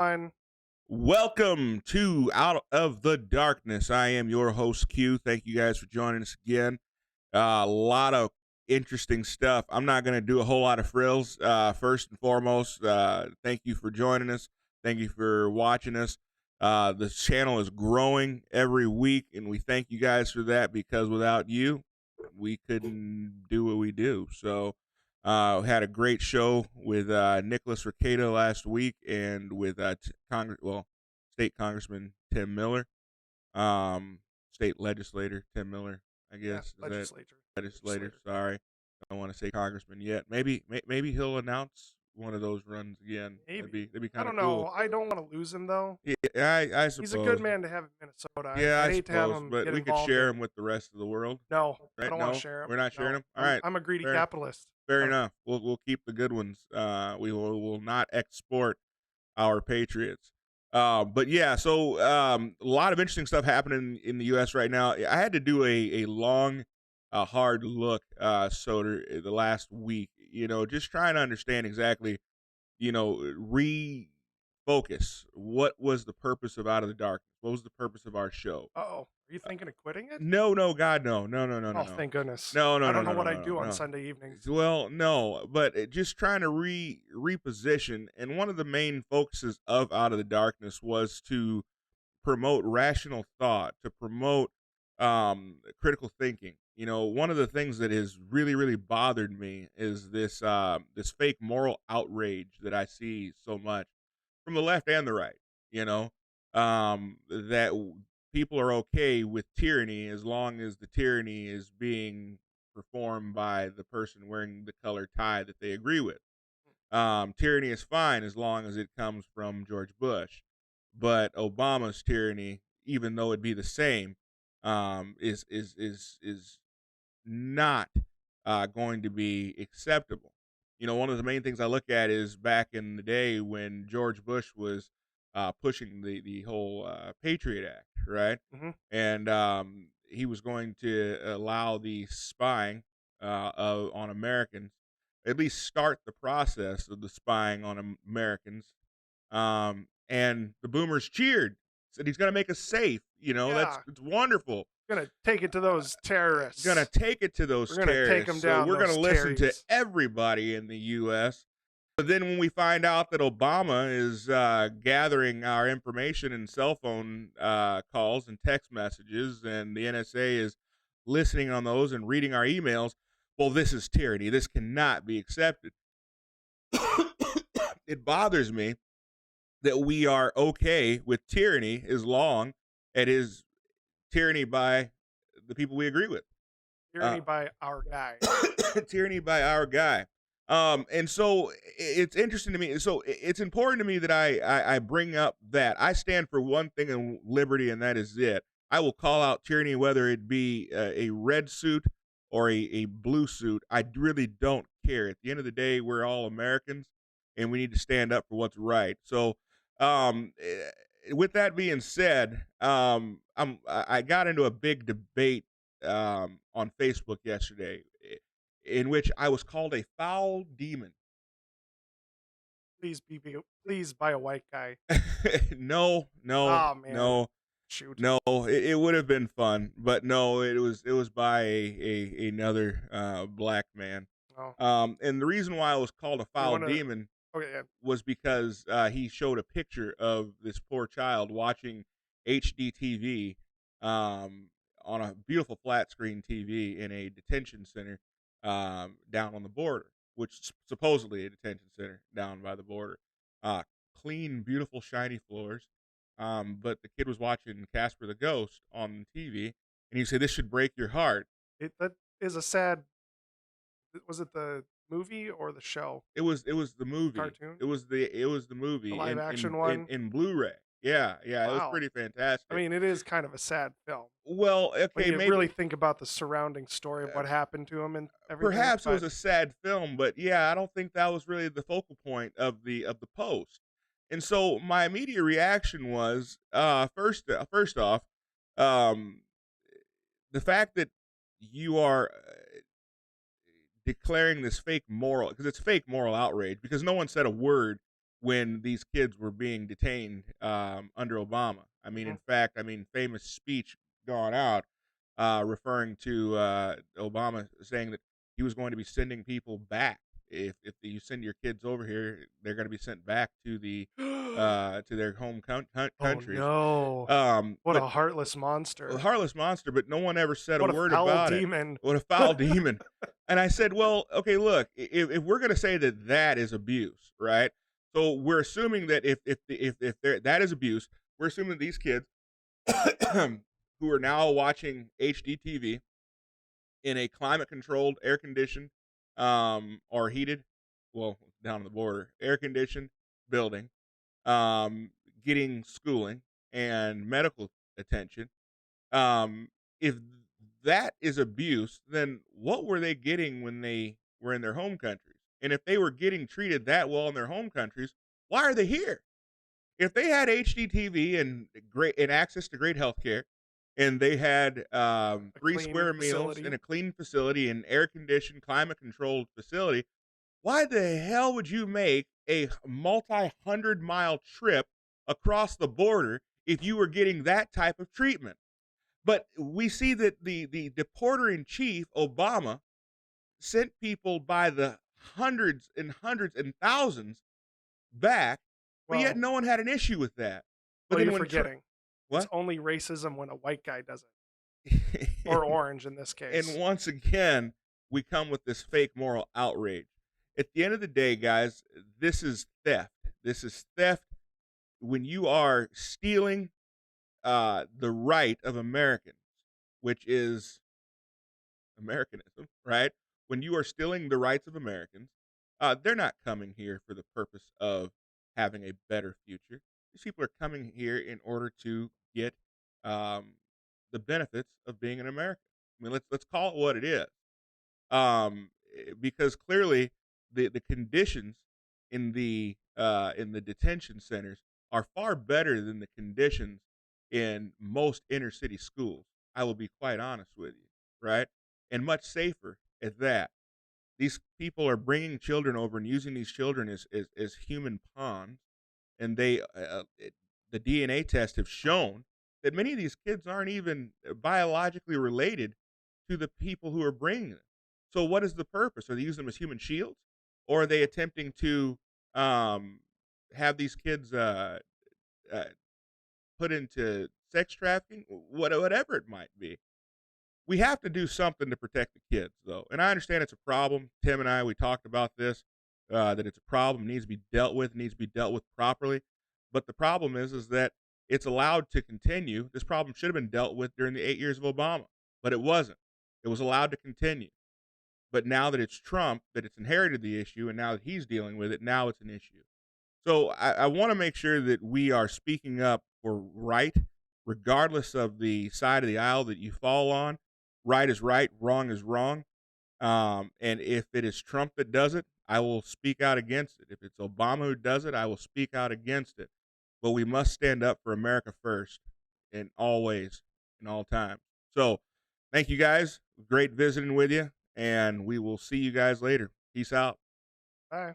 Fine. Welcome to Out of the Darkness. I am your host, Q. Thank you guys for joining us again. A lot of interesting stuff. I'm not going to do a whole lot of frills. First and foremost, thank you for joining us. Thank you for watching us. The channel is growing every week, and we thank you guys for that because without you, we couldn't do what we do. So, had a great show with Nicholas Recato last week and with State Congressman Tim Miller, State Legislator Tim Miller, I guess. Yeah, legislator. Legislator. Sorry, I don't want to say Congressman yet. Maybe he'll announce one of those runs again. Maybe. That'd be I kind of don't cool. know. I don't want to lose him though. Yeah, I suppose. He's a good man to have in Minnesota. Yeah, I hate to have him but get we could involved share in- him with the rest of the world. No, Right? I don't want to share him. We're not sharing No. him. All right, I'm a greedy fair- capitalist. Fair enough. We'll keep the good ones. We will not export our patriots. But yeah, so a lot of interesting stuff happening in the U.S. right now. I had to do a long, hard look, Soter, the last week. Just trying to understand exactly, refocus. What was the purpose of Out of the Darkness? What was the purpose of our show? Uh-oh. Are you thinking of quitting it? No, God, no. Oh, thank goodness. No. I don't know what no, I do on no. Sunday evenings. Well, no, but just trying to reposition. And one of the main focuses of Out of the Darkness was to promote rational thought, to promote critical thinking. One of the things that has really, really bothered me is this fake moral outrage that I see so much from the left and the right. That people are okay with tyranny as long as the tyranny is being performed by the person wearing the color tie that they agree with. Tyranny is fine as long as it comes from George Bush, but Obama's tyranny, even though it be the same, is not going to be acceptable. One of the main things I look at is back in the day when George Bush was pushing the whole Patriot Act, right? Mm-hmm. And he was going to allow the spying on Americans, at least start the process of the spying on Americans. And the boomers cheered, said he's going to make us safe. It's wonderful. Gonna take it to those terrorists. We're going to take it to those We're gonna terrorists. take them down. So we're going to listen to terries. everybody in the U.S. But then when we find out that Obama is gathering our information and cell phone calls and text messages, and the NSA is listening on those and reading our emails, well, this is tyranny. This cannot be accepted. It bothers me that we are okay with tyranny as long as it is tyranny by the people we agree with. Tyranny by our guy. Tyranny by our guy. And so it's interesting to me. So it's important to me that I bring up that I stand for one thing in liberty, and that is it. I will call out tyranny, whether it be a red suit or a blue suit. I really don't care. At the end of the day, we're all Americans, and we need to stand up for what's right. So, with that being said, I got into a big debate on Facebook yesterday, in which I was called a foul demon. Please buy a white guy. No. Oh, man. No. Shoot. No, it would have been fun, but no, it was by another black man. Oh. And the reason why I was called a foul demon was because he showed a picture of this poor child watching HD TV on a beautiful flat screen TV in a detention center down on the border, which is supposedly a detention center down by the border. Clean, beautiful, shiny floors. But the kid was watching Casper the Ghost on TV, and you say this should break your heart. That is a sad. Was it the movie or the show? It was the movie. Cartoon. It was the movie. The live action one in Blu-ray. Yeah. Wow. It was pretty fantastic. I mean, it is kind of a sad film. Well, okay, when you maybe really think about the surrounding story of what happened to him and everything. Perhaps it was a sad film, but yeah, I don't think that was really the focal point of the post. And so my immediate reaction was, first off, the fact that you are declaring this fake moral, because it's fake moral outrage, because no one said a word when these kids were being detained under Obama. I mean, Mhm. in fact, I mean, famous speech gone out referring to Obama saying that he was going to be sending people back. If you send your kids over here, they're going to be sent back to their home Oh, countries. no. What But a heartless a monster. heartless monster, but no one ever said a What a word foul about it. demon. What a foul demon. And I said, well, okay, look, if we're going to say that that is abuse, right? So we're assuming that if that is abuse, we're assuming that these kids who are now watching HDTV in a climate controlled, air conditioned, or heated, well, down on the border, air conditioned building, um, getting schooling and medical attention, um, if that is abuse, then what were they getting when they were in their home countries? And if they were getting treated that well in their home countries, why are they here? If they had HDTV and great and access to great health care, and they had A three clean square meals in facility. a clean facility, an air conditioned, climate controlled facility, why the hell would you make a multi-100-mile trip across the border if you were getting that type of treatment? But we see that the deporter in chief, Obama, sent people by the hundreds and thousands back, but yet Well, no one had an issue with that. But well, then you're when forgetting. It's what? only racism when a white guy does it, or orange in this And case. once again, we come with this fake moral outrage. At the end of the day, guys, this is theft. This is theft when you are stealing the right of Americans, which is Americanism, right? When you are stealing the rights of Americans, they're not coming here for the purpose of having a better future. These people are coming here in order to get um, the benefits of being an American. I mean, let's call it what it is. Because clearly the conditions in the detention centers are far better than the conditions in most inner city schools. I will be quite honest with you, right? And much safer at that. These people are bringing children over and using these children as human pawns, and the DNA tests have shown that many of these kids aren't even biologically related to the people who are bringing them. So, what is the purpose? Are they using them as human shields, or are they attempting to um, have these kids uh, put into sex trafficking, whatever it might be? We have to do something to protect the kids, though. And I understand it's a problem. Tim and I, we talked about this, that it's a problem, needs to be dealt with, needs to be dealt with properly. But the problem is that it's allowed to continue. This problem should have been dealt with during the 8 years of Obama, but it wasn't. It was allowed to continue. But now that it's Trump, that it's inherited the issue, and now that he's dealing with it, now it's an issue. So I want to make sure that we are speaking up for right, regardless of the side of the aisle that you fall on. Right is right, wrong is wrong. And if it is Trump that does it, I will speak out against it. If it's Obama who does it, I will speak out against it. But we must stand up for America first in all ways, in all times. So thank you guys. Great visiting with you. And we will see you guys later. Peace out. Bye.